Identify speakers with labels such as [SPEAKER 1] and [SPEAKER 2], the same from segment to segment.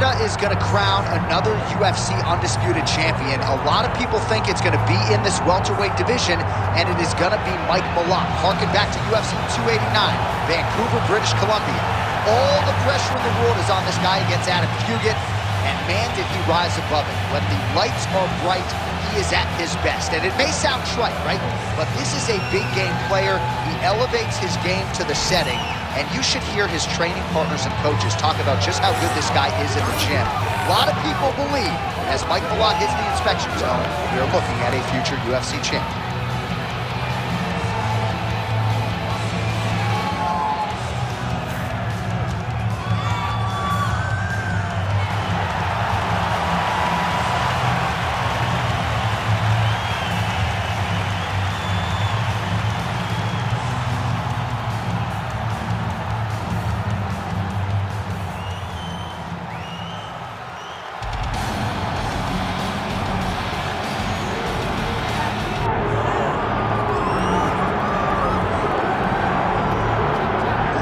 [SPEAKER 1] Canada is going to crown another UFC undisputed champion. A lot of people think it's going to be in this welterweight division, and it is going to be Mike Malott. Harken back to UFC 289, Vancouver, British Columbia. All the pressure in the world is on this guy against Adam Fugit, and man, did he rise above it. When the lights are bright, he is at his best. And it may sound trite, right? But this is a big game player. He elevates his game to the setting, and you should hear his training partners and coaches talk about just how good this guy is in the gym. A lot of people believe, as Mike Malott hits the inspection zone, we are looking at a future UFC champion.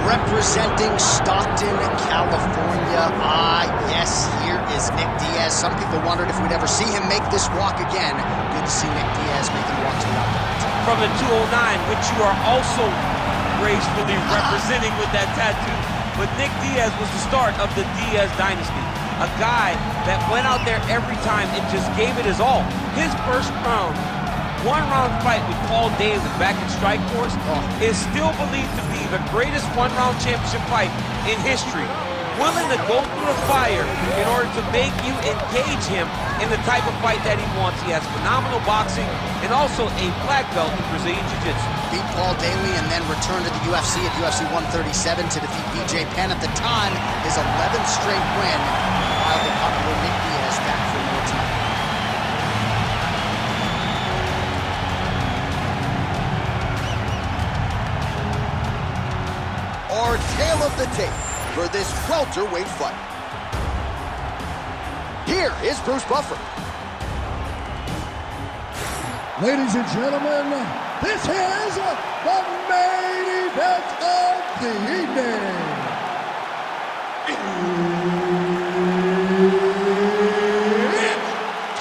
[SPEAKER 1] Representing Stockton, California. Yes, here is Nick Diaz. Some people wondered if we'd ever see him make this walk again. Good to see Nick Diaz making the walk to the octagon.
[SPEAKER 2] From the 209, which you are also gracefully representing with that tattoo. But Nick Diaz was the start of the Diaz dynasty. A guy that went out there every time and just gave it his all. His first one-round fight with Paul Daly back in Strikeforce is still believed to be the greatest one-round championship fight in history. Willing to go through the fire in order to make you engage him in the type of fight that he wants. He has phenomenal boxing and also a black belt in Brazilian Jiu-Jitsu.
[SPEAKER 1] Beat Paul Daly and then returned to the UFC at UFC 137 to defeat BJ Penn. At the time, his 11th straight win. Wildly popular Nick Diaz back for more time. Our tale of the tape for this welterweight fight. Here is Bruce Buffer.
[SPEAKER 3] Ladies and gentlemen, this is the main event of the evening. It's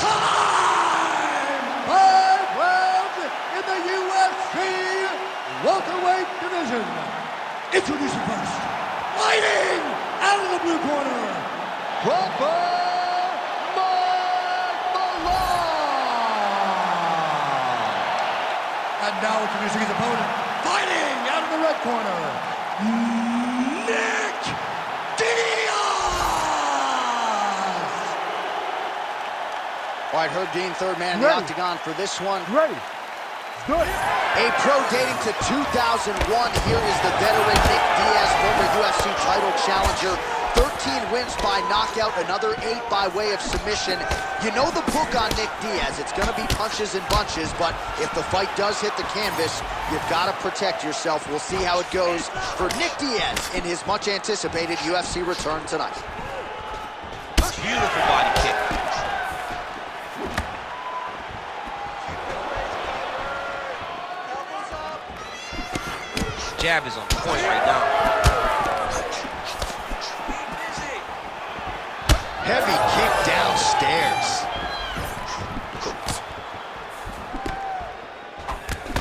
[SPEAKER 3] time! 5 rounds in the UFC welterweight division. Introducing first, fighting out of the blue corner, vs.Malott. And now introducing his opponent, fighting out of the red corner, Nick Diaz.
[SPEAKER 1] All right, Herb Dean, third man in the octagon for this one.
[SPEAKER 3] Ready. Good.
[SPEAKER 1] A pro dating to 2001. Here is the veteran Nick Diaz, former UFC title challenger. 13 wins by knockout, another 8 by way of submission. You know the book on Nick Diaz. It's going to be punches and bunches, but if the fight does hit the canvas, you've got to protect yourself. We'll see how it goes for Nick Diaz in his much-anticipated UFC return tonight.
[SPEAKER 2] Beautiful body kick. Jab is on point right now.
[SPEAKER 1] Heavy kick downstairs.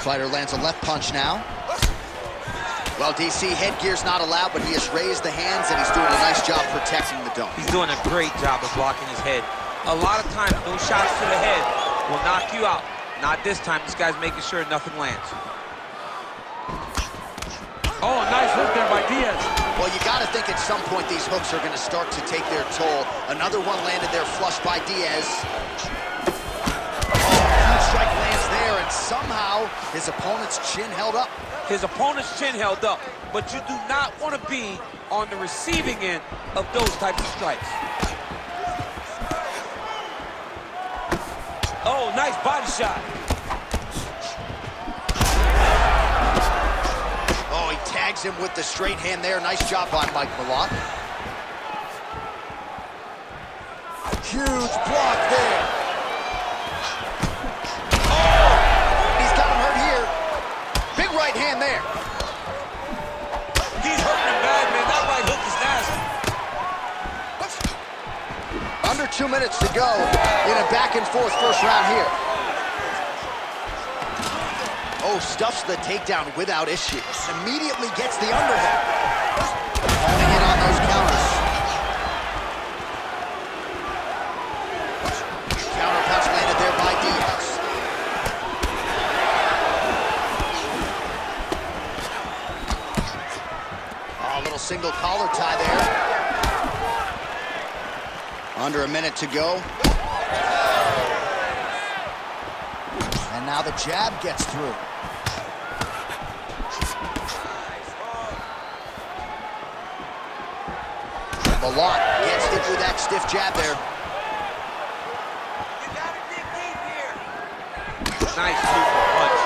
[SPEAKER 1] Fighter lands a left punch now. Well, DC, headgear's not allowed, but he has raised the hands, and he's doing a nice job protecting the dome.
[SPEAKER 2] He's doing a great job of blocking his head. A lot of times, those shots to the head will knock you out. Not this time. This guy's making sure nothing lands. Oh, nice hook there by Diaz.
[SPEAKER 1] Well, you got to think at some point these hooks are going to start to take their toll. Another one landed there flush by Diaz. Huge strike lands there, and somehow his opponent's chin held up.
[SPEAKER 2] His opponent's chin held up, but you do not want to be on the receiving end of those types of strikes. Oh, nice body shot.
[SPEAKER 1] Oh, he tags him with the straight hand there. Nice job by Mike Malott. Huge block there. Oh, he's got him hurt here. Big right hand there.
[SPEAKER 2] He's hurting him bad, man. That right hook is nasty.
[SPEAKER 1] 2 minutes to go in a back-and-forth first round here. Oh, stuffs the takedown without issue. Immediately gets the underhook. Honing in on those counters. Counter punch landed there by Diaz. Oh, a little single collar tie there. Under a minute to go. And now the jab gets through. Malott gets hit with that stiff jab there.
[SPEAKER 2] You gotta dig deep here. Nice super punch.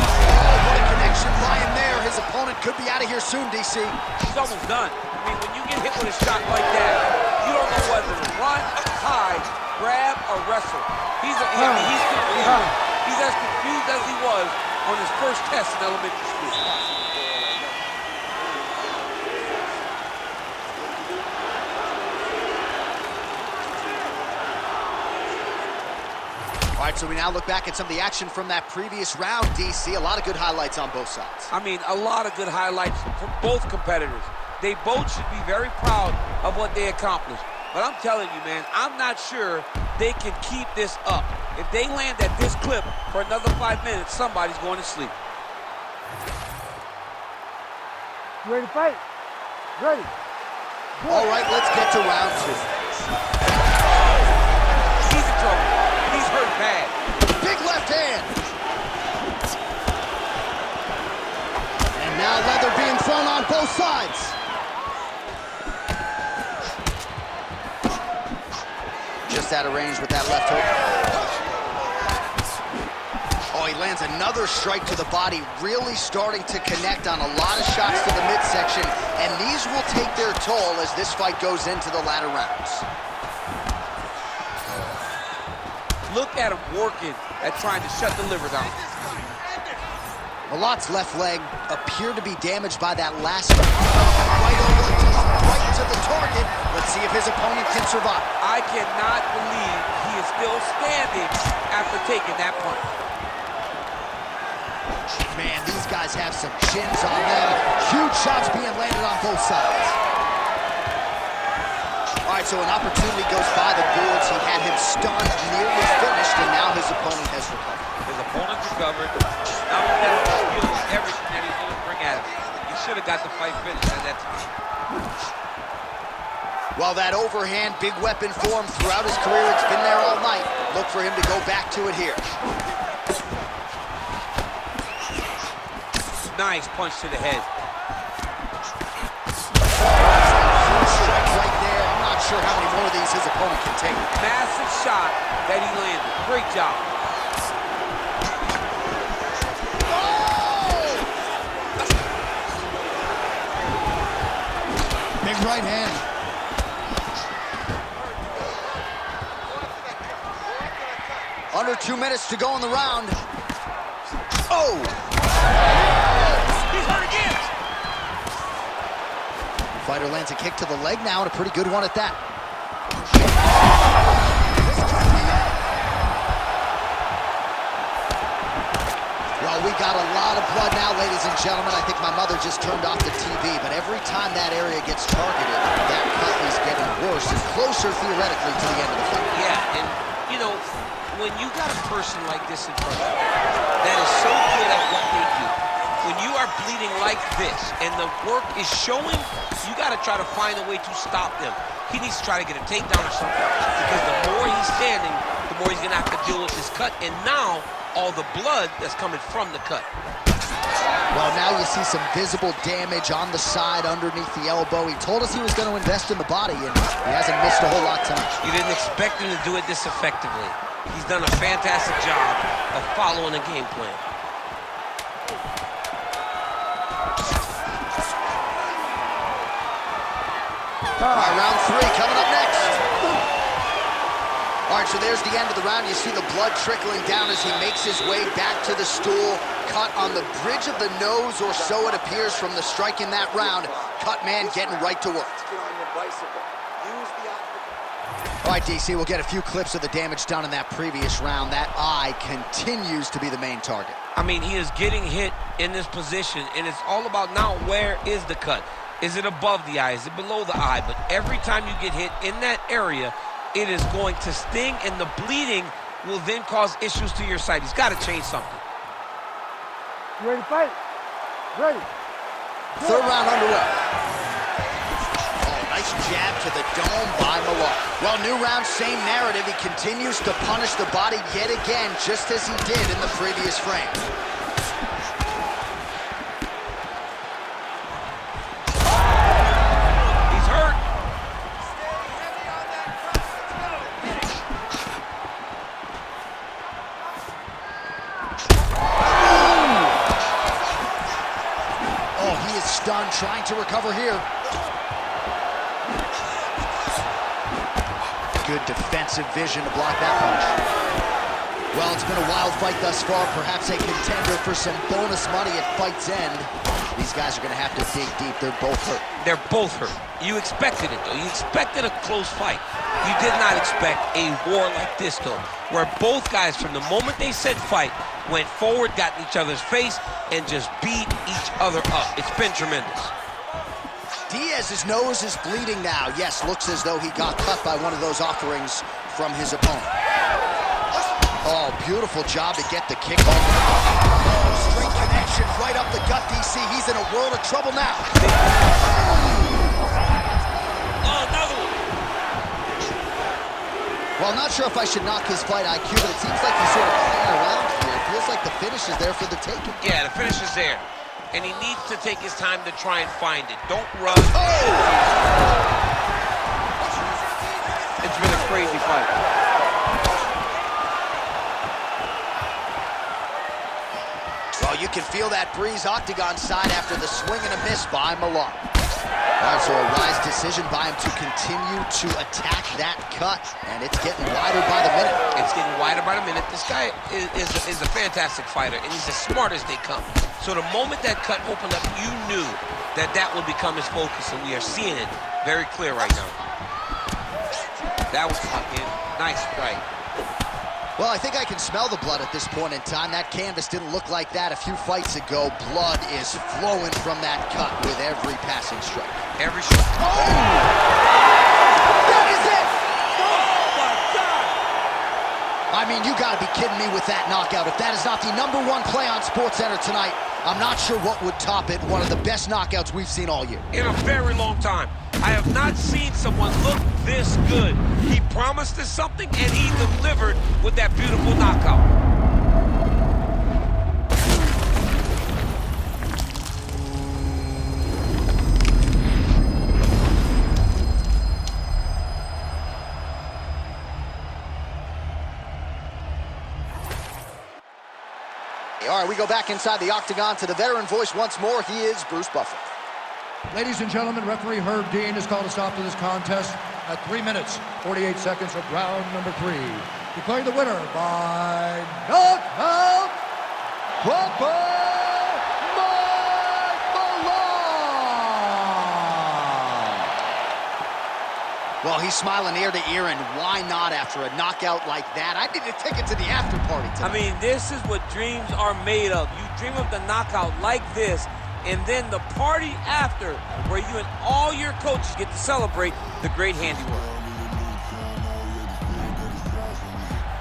[SPEAKER 1] Oh, what a connection by him there. His opponent could be out of here soon, DC.
[SPEAKER 2] He's almost done. I mean, when you get hit with a shot like that, you don't know whether to run, hide, grab, or wrestle. He's confused. He's as confused as he was on his first test in elementary school.
[SPEAKER 1] All right, so we now look back at some of the action from that previous round, DC. A lot of good highlights on both sides.
[SPEAKER 2] I mean, a lot of good highlights from both competitors. They both should be very proud of what they accomplished. But I'm telling you, man, I'm not sure they can keep this up. If they land at this clip for another 5 minutes, somebody's going to sleep.
[SPEAKER 4] You ready to fight? Ready.
[SPEAKER 1] All right, let's get to round 2.
[SPEAKER 2] He's in trouble. He's hurt bad.
[SPEAKER 1] Big left hand. And now leather being thrown on both sides. Just out of range with that left hook. Oh, he lands another strike to the body, really starting to connect on a lot of shots to the midsection, and these will take their toll as this fight goes into the latter rounds.
[SPEAKER 2] Look at him working at trying to shut the liver down.
[SPEAKER 1] Malott's left leg appeared to be damaged by that last strike. Right to the target. Let's see if his opponent can survive.
[SPEAKER 2] I cannot believe he is still standing after taking that punch.
[SPEAKER 1] Man, these guys have some chins on them. Huge shots being landed on both sides. All right, so an opportunity goes by the boards. He had him stunned, nearly finished, and now his opponent has recovered.
[SPEAKER 2] His opponent's recovered. Not only that, he's feeling everything that he's going to bring at him. He should have got the fight finished at that time.
[SPEAKER 1] Well, that overhand big weapon form throughout his career, it's been there all night. Look for him to go back to it here.
[SPEAKER 2] Nice punch to the head.
[SPEAKER 1] Strike right there. I'm not sure how many more of these his opponent can take.
[SPEAKER 2] Massive shot that he landed. Great job.
[SPEAKER 1] Big right hand. Under 2 minutes to go in the round. Oh!
[SPEAKER 2] He's hurt again.
[SPEAKER 1] Fighter lands a kick to the leg now, and a pretty good one at that. Well, we got a lot of blood now, ladies and gentlemen. I think my mother just turned off the TV, but every time that area gets targeted, that cut is getting worse and closer, theoretically, to the end of the fight.
[SPEAKER 2] Yeah, and, you know, when you got a person like this in front of you that is so good at what they do, when you are bleeding like this and the work is showing, you got to try to find a way to stop them. He needs to try to get a takedown or something, because the more he's standing, the more he's going to have to deal with this cut, and now all the blood that's coming from the cut.
[SPEAKER 1] Well, now you see some visible damage on the side underneath the elbow. He told us he was going to invest in the body, and he hasn't missed a whole lot tonight.
[SPEAKER 2] You didn't expect him to do it this effectively. He's done a fantastic job of following a game plan.
[SPEAKER 1] All right, round 3 coming up next. All right, so there's the end of the round. You see the blood trickling down as he makes his way back to the stool. Cut on the bridge of the nose, or so it appears from the strike in that round. Cut man getting right to work. All right, DC, we'll get a few clips of the damage done in that previous round. That eye continues to be the main target.
[SPEAKER 2] I mean, he is getting hit in this position, and it's all about now, where is the cut? Is it above the eye? Is it below the eye? But every time you get hit in that area, it is going to sting, and the bleeding will then cause issues to your sight. He's got to change something.
[SPEAKER 4] You ready to fight? Ready.
[SPEAKER 1] Third round underway. Oh, nice jab to the dome by Malott. Well, new round, same narrative. He continues to punish the body yet again, just as he did in the previous frame. Done trying to recover here. Good defensive vision to block that punch. Well, it's been a wild fight thus far. Perhaps a contender for some bonus money at fight's end. These guys are going to have to dig deep. They're both hurt.
[SPEAKER 2] They're both hurt. You expected it, though. You expected a close fight. You did not expect a war like this, though, where both guys, from the moment they said fight, went forward, got in each other's face, and just beat each other up. It's been tremendous.
[SPEAKER 1] Diaz's nose is bleeding now. Yes, looks as though he got cut by one of those offerings from his opponent. Oh, beautiful job to get the kick off. Oh, straight connection right up the gut, DC. He's in a world of trouble now.
[SPEAKER 2] Oh, another one.
[SPEAKER 1] Well, I'm not sure if I should knock his fight IQ, but it seems like he's sort of playing around here. It feels like the finish is there for the taking.
[SPEAKER 2] Yeah, the finish is there. And he needs to take his time to try and find it. Don't rush.
[SPEAKER 1] Oh!
[SPEAKER 2] It's been a crazy fight.
[SPEAKER 1] Well, you can feel that breeze octagon side after the swing and a miss by Malott. All right, so a wise decision by him to continue to attack that cut, and it's getting wider by the minute.
[SPEAKER 2] It's getting wider by the minute. This guy is a fantastic fighter, and he's as smart as they come. So the moment that cut opened up, you knew that that would become his focus, and we are seeing it very clear right now. That was fucking nice strike.
[SPEAKER 1] Well, I think I can smell the blood at this point in time. That canvas didn't look like that a few fights ago. Blood is flowing from that cut with every passing strike.
[SPEAKER 2] Every shot.
[SPEAKER 1] Oh! That is it!
[SPEAKER 2] Oh, my God!
[SPEAKER 1] I mean, you gotta be kidding me with that knockout. If that is not the #1 play on SportsCenter tonight, I'm not sure what would top it. One of the best knockouts we've seen all year.
[SPEAKER 2] In a very long time. I have not seen someone look this good. He promised us something, and he delivered with that beautiful knockout.
[SPEAKER 1] All right, we go back inside the octagon to the veteran voice once more. He is Bruce Buffer.
[SPEAKER 3] Ladies and gentlemen, referee Herb Dean has called a stop to this contest at 3 minutes, 48 seconds of round number 3. Declaring the winner by knockout, Malott.
[SPEAKER 1] Well, he's smiling ear to ear, and why not after a knockout like that? I need a ticket to the after party tonight.
[SPEAKER 2] I mean, this is what dreams are made of. You dream of the knockout like this, and then the party after, where you and all your coaches get to celebrate the great handiwork.